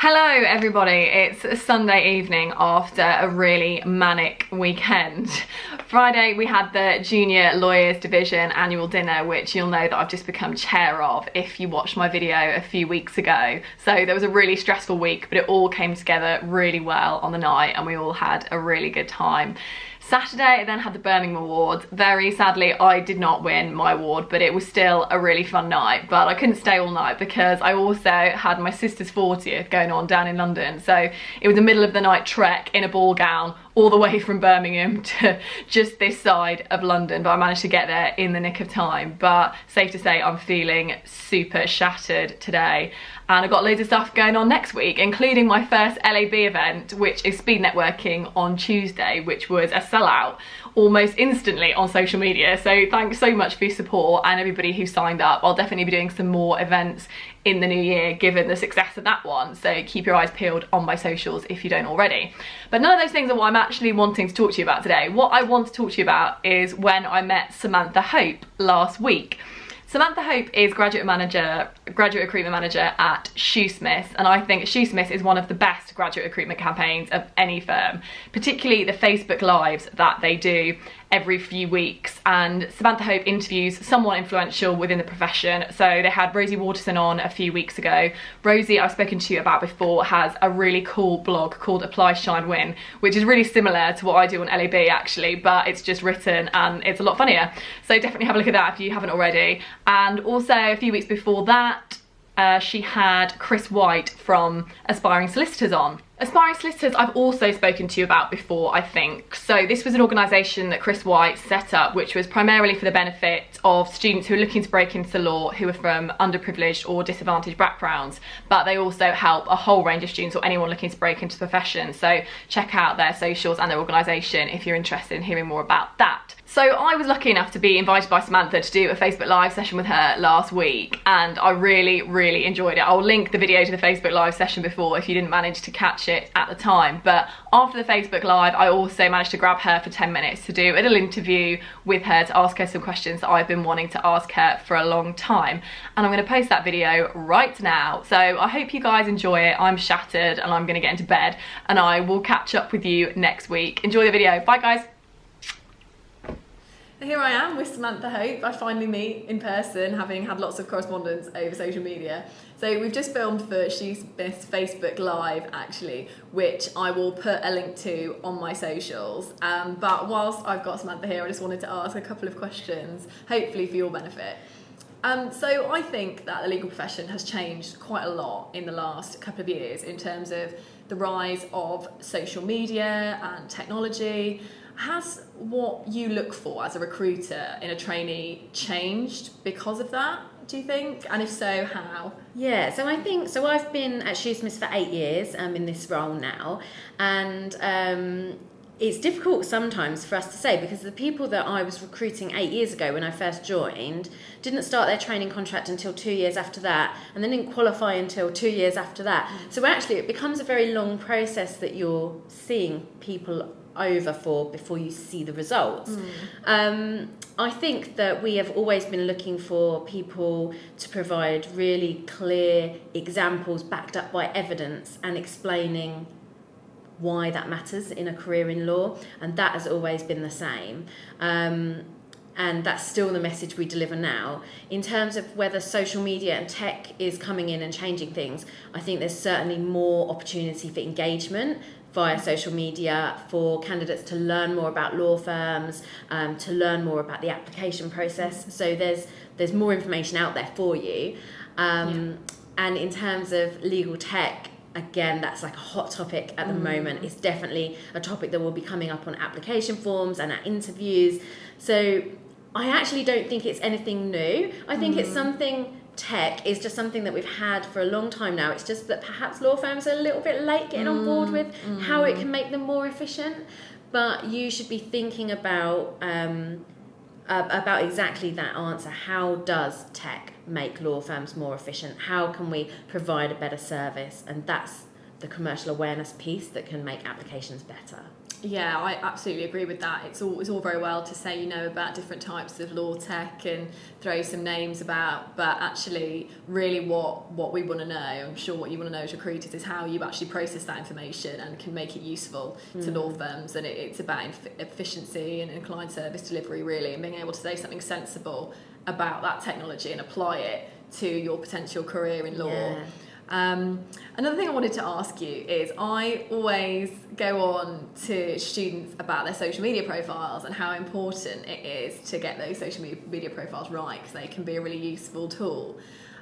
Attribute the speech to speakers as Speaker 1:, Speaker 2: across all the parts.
Speaker 1: Hello everybody, it's a Sunday evening after a really manic weekend. Friday we had the Junior Lawyers Division annual dinner, which you'll know that I've just become chair of if you watched my video a few weeks ago. So there was a really stressful week, but it all came together really well on the night and we all had a really good time. Saturday I then had the Birmingham Awards. Very sadly I did not win my award, but it was still a really fun night. But I couldn't stay all night because I also had my sister's 40th going on down in London, so it was a middle of the night trek in a ball gown all the way from Birmingham to just this side of London, but I managed to get there in the nick of time. But safe to say I'm feeling super shattered today, and I've got loads of stuff going on next week, including my first LAB event, which is speed networking on Tuesday, which was a sellout almost instantly on social media. So thanks so much for your support and everybody who signed up. I'll definitely be doing some more events in the new year given the success of that one, so keep your eyes peeled on my socials if you don't already. But none of those things are what I'm actually wanting to talk to you about today. What I want to talk to you about is when I met Samantha Hope last week. Samantha Hope is graduate recruitment manager at Shoosmiths, and I think Shoosmiths is one of the best graduate recruitment campaigns of any firm, particularly the Facebook Lives that they do every few weeks. And Samantha Hope interviews someone influential within the profession. So they had Rosie Watterson on a few weeks ago. Rosie, I've spoken to you about before, has a really cool blog called Apply, Shine, Win, which is really similar to what I do on LAB actually, but it's just written and it's a lot funnier. So definitely have a look at that if you haven't already. And also a few weeks before that, she had Chris White from Aspiring Solicitors on. Aspiring Solicitors I've also spoken to you about before, I think. So this was an organisation that Chris White set up, which was primarily for the benefit of students who are looking to break into the law who are from underprivileged or disadvantaged backgrounds, but they also help a whole range of students or anyone looking to break into the profession. So check out their socials and their organisation if you're interested in hearing more about that. So I was lucky enough to be invited by Samantha to do a Facebook Live session with her last week, and I really enjoyed it. I'll link the video to the Facebook Live session before if you didn't manage to catch it at the time. But after the Facebook Live, I also managed to grab her for 10 minutes to do a little interview with her to ask her some questions that I've been wanting to ask her for a long time. And I'm going to post that video right now. So I hope you guys enjoy it. I'm shattered and I'm going to get into bed, and I will catch up with you next week. Enjoy the video. Bye guys. Here I am with Samantha Hope. I finally meet in person, having had lots of correspondence over social media. So we've just filmed for Shoosmiths Facebook Live actually, which I will put a link to on my socials. But whilst I've got Samantha here, I just wanted to ask a couple of questions, hopefully for your benefit. So I think that the legal profession has changed quite a lot in the last couple of years in terms of the rise of social media and technology. Has what you look for as a recruiter in a trainee changed because of that, do you think? And if so, how?
Speaker 2: Yeah, so I think, so I've been at Shoosmiths for 8 years in this role now, and it's difficult sometimes for us to say because the people that I was recruiting 8 years ago when I first joined didn't start their training contract until 2 years after that, and then didn't qualify until 2 years after that. So actually it becomes a very long process that you're seeing people over for before you see the results. I think that we have always been looking for people to provide really clear examples backed up by evidence and explaining why that matters in a career in law, and that has always been the same. And that's still the message we deliver now. In terms of whether social media and tech is coming in and changing things, I think there's certainly more opportunity for engagement via social media for candidates to learn more about law firms, to learn more about the application process. So there's more information out there for you. And in terms of legal tech, again, that's like a hot topic at the moment. It's definitely a topic that will be coming up on application forms and at interviews. So I actually don't think it's anything new. I think it's something, tech is just something that we've had for a long time now. It's just that perhaps law firms are a little bit late getting on board with how it can make them more efficient. But you should be thinking about exactly that answer. How does tech make law firms more efficient? How can we provide a better service? And that's the commercial awareness piece that can make applications better.
Speaker 1: Yeah, I absolutely agree with that. It's all very well to say you know about different types of law tech and throw some names about, but actually really what we want to know, I'm sure what you want to know as recruiters, is how you actually process that information and can make it useful to law firms. And it's about efficiency and client service delivery really, and being able to say something sensible about that technology and apply it to your potential career in law.
Speaker 2: Yeah.
Speaker 1: Another thing I wanted to ask you is I always go on to students about their social media profiles and how important it is to get those social media profiles right, because they can be a really useful tool,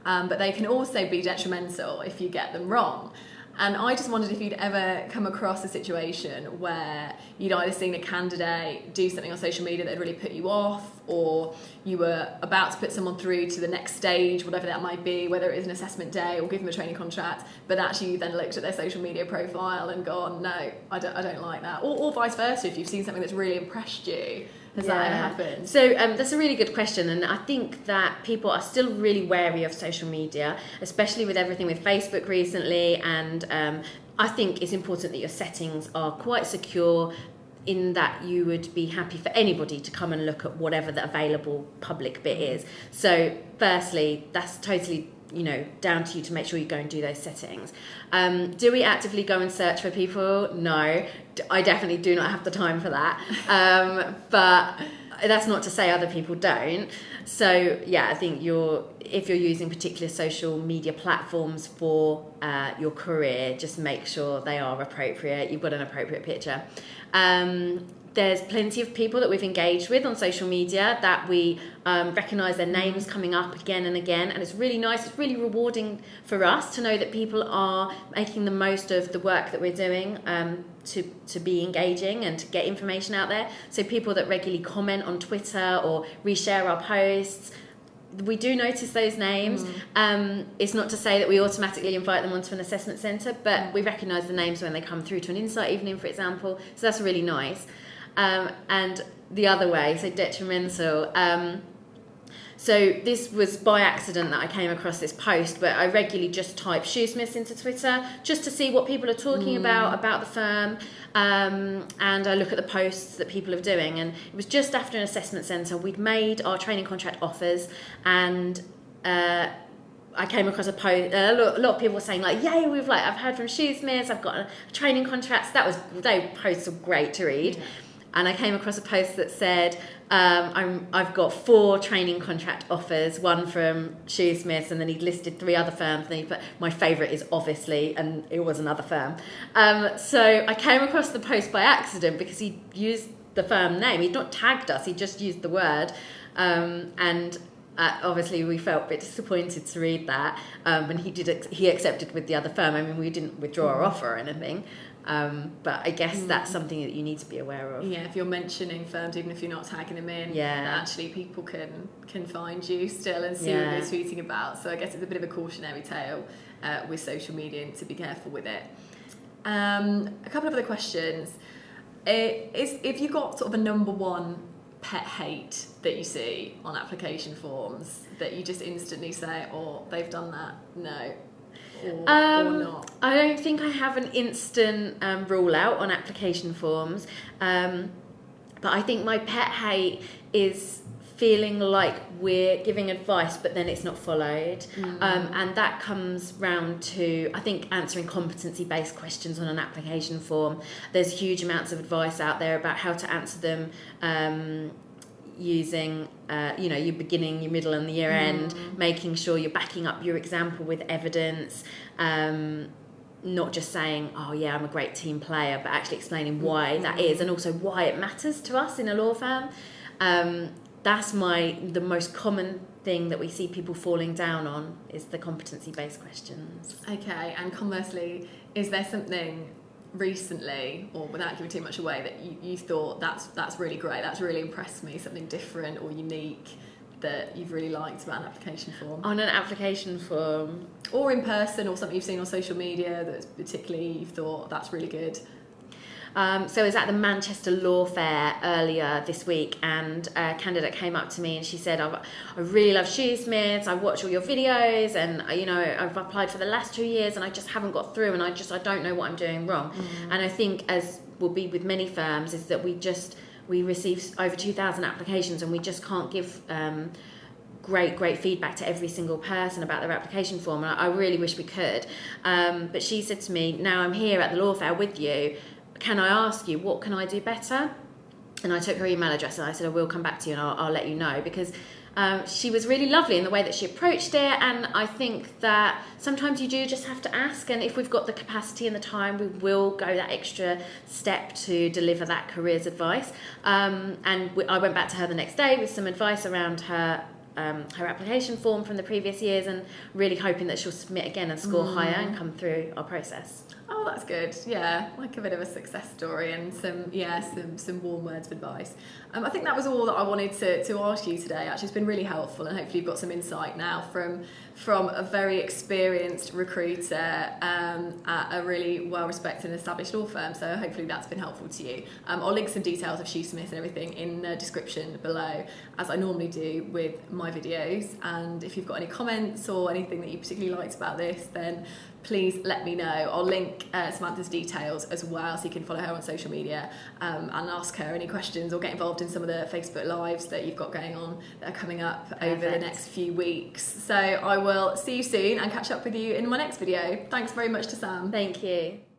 Speaker 1: but they can also be detrimental if you get them wrong. And I just wondered if you'd ever come across a situation where you'd either seen a candidate do something on social media that had really put you off, or you were about to put someone through to the next stage, whatever that might be, whether it is an assessment day or give them a training contract, but actually you then looked at their social media profile and gone, no, I don't like that. Or vice versa, if you've seen something that's really impressed you. Has that ever happened?
Speaker 2: So that's a really good question, and I think that people are still really wary of social media, especially with everything with Facebook recently, and I think it's important that your settings are quite secure, in that you would be happy for anybody to come and look at whatever the available public bit is. So firstly, that's totally down to you to make sure you go and do those settings. Do we actively go and search for people? No, I definitely do not have the time for that. But that's not to say other people don't. So yeah, I think if you're using particular social media platforms for your career, just make sure they are appropriate. You've got an appropriate picture. There's plenty of people that we've engaged with on social media that we recognise their names coming up again and again, and it's really nice, it's really rewarding for us to know that people are making the most of the work that we're doing to be engaging and to get information out there. So people that regularly comment on Twitter or reshare our posts, we do notice those names. It's not to say that we automatically invite them onto an assessment centre, but we recognise the names when they come through to an insight evening, for example, so that's really nice. And the other way, so detrimental. So this was by accident that I came across this post, but I regularly just type Shoosmiths into Twitter just to see what people are talking about the firm, and I look at the posts that people are doing. And it was just after an assessment centre, we'd made our training contract offers, and I came across a post. A lot of people were saying like, "Yay, I've heard from Shoosmiths. I've got a training contract." So those posts were great to read. Yeah. And I came across a post that said, I've got 4 training contract offers, one from Shoosmiths, and then he'd listed 3 other firms, and but my favourite is obviously, and it was another firm. So I came across the post by accident because he used the firm name. He'd not tagged us, he just used the word. And obviously we felt a bit disappointed to read that, and he accepted with the other firm. I mean, we didn't withdraw our offer or anything. But I guess that's something that you need to be aware of.
Speaker 1: Yeah, if you're mentioning firms, even if you're not tagging them in, actually people can find you still and see what you're tweeting about. So I guess it's a bit of a cautionary tale with social media, and to be careful with it. A couple of other questions. If you've got sort of a number one pet hate that you see on application forms that you just instantly say, oh, they've done that, no. Or not?
Speaker 2: I don't think I have an instant rule out on application forms, but I think my pet hate is feeling like we're giving advice but then it's not followed, and that comes round to, I think, answering competency-based questions on an application form. There's huge amounts of advice out there about how to answer them, using your beginning, your middle and the year end, making sure you're backing up your example with evidence, not just saying, oh yeah, I'm a great team player, but actually explaining why that is, and also why it matters to us in a law firm. That's the most common thing that we see people falling down on, is the competency-based questions.
Speaker 1: Okay, and conversely, is there something recently, or without giving too much away, that you thought that's really great, that's really impressed me, something different or unique that you've really liked about an application form?
Speaker 2: On an application form,
Speaker 1: or in person, or something you've seen on social media that's particularly you've thought that's really good?
Speaker 2: So I was at the Manchester Law Fair earlier this week, and a candidate came up to me and she said, I really love Shoosmiths, I've watched all your videos, and I've applied for the last 2 years and I just haven't got through, and I don't know what I'm doing wrong. And I think, as will be with many firms, is that we receive over 2,000 applications, and we just can't give great feedback to every single person about their application form, and I really wish we could. But she said to me, now I'm here at the law fair with you, can I ask you, what can I do better? And I took her email address and I said, I will come back to you and I'll let you know, because she was really lovely in the way that she approached it. And I think that sometimes you do just have to ask, and if we've got the capacity and the time, we will go that extra step to deliver that careers advice. I went back to her the next day with some advice around her application form from the previous years, and really hoping that she'll submit again and score higher and come through our process.
Speaker 1: Oh, that's good. Yeah, like a bit of a success story and some warm words of advice. I think that was all that I wanted to ask you today. Actually, it's been really helpful, and hopefully you've got some insight now from a very experienced recruiter at a really well-respected and established law firm. So hopefully that's been helpful to you. I'll link some details of Shoosmiths and everything in the description below, as I normally do with my videos. And if you've got any comments or anything that you particularly liked about this, then please let me know. I'll link Samantha's details as well, so you can follow her on social media and ask her any questions, or get involved in some of the Facebook Lives that you've got going on that are coming up over the next few weeks. So I will see you soon and catch up with you in my next video. Thanks very much to Sam.
Speaker 2: Thank you.